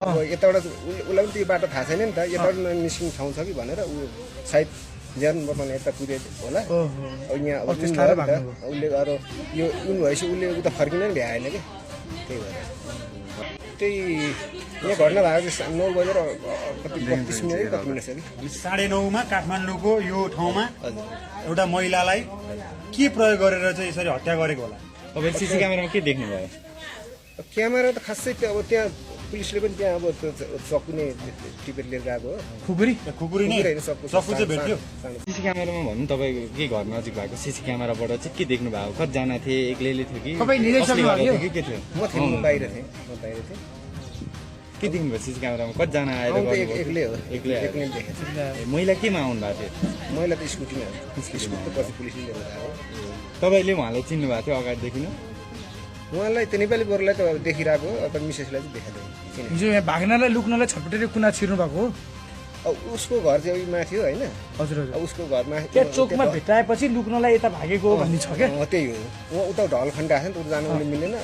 अब यताबाट उसलाई पनि त्यो बाटो थाहा छैन नि त यताबाट निस्किने ठाउँ छ कि भनेर ऊ सायद ज्यान बपाउने यता कुदे होला अब यहाँ अब उसले अरू यो उन भएपछि उसले उता फर्किन नि भ्याएन कि त्यही भएर त्यही यहाँ घटना भएको चाहिँ 9 बजेर कति 32 मिनट कति मिनट छ कि 9:30 मा काठमाडौँको यो ठाउँमा एउटा महिलालाई के प्रयोग गरेर चाहिँ यसरी हत्या गरेको होला? तपाईले सीसी क्यामेरामा के देख्नु भयो? क्यामेरा त खासै त्यो अब त्यहाँ पुलिसले पनि त्यहाँ अब चक्कु नै टिपेर लिएर गएको हो खुकुरी नै चक्कु चाहिँ भेट्यो। सीसी क्यामेरामा भन्नु तपाईको के घर नजिक भएको सीसी क्यामेराबाट चाहिँ के देख्नु भयो? कतिजना थिए? एक्लैले थियो कि कसले गर्दा थियो कि के थियो? म बाहिर थिएँ के देख्नु भयो सीसी क्यामेरामा? कतिजना आएर एक्लै हो एक्लै देखेको महिला केमा आउनु भएको थियो? महिला त स्कुटीमा स्कुटी त पछि पुलिसले लिएर गएको तपाईँले उहाँलाई चिन्नु भएको थियो अगाडिदेखि नै? उहाँलाई त्यो नेपाली गोरुलाई त देखिरहेको हो अब मिसेसलाई चाहिँ देखाएको हिजो यहाँ भाग्नलाई लुक्नलाई छटपटेर कुना छिर्नु भएको हो। अब उसको घर चाहिँ माथि हो होइन हजुर अब उसको घरमा त्यहाँ चोकमा भेटाएपछि लुक्नलाई यता भागेको भन्ने छ क्या। त्यही हो उता ढल खण्ड आएको छ नि त उता जानु उसले मिलेन।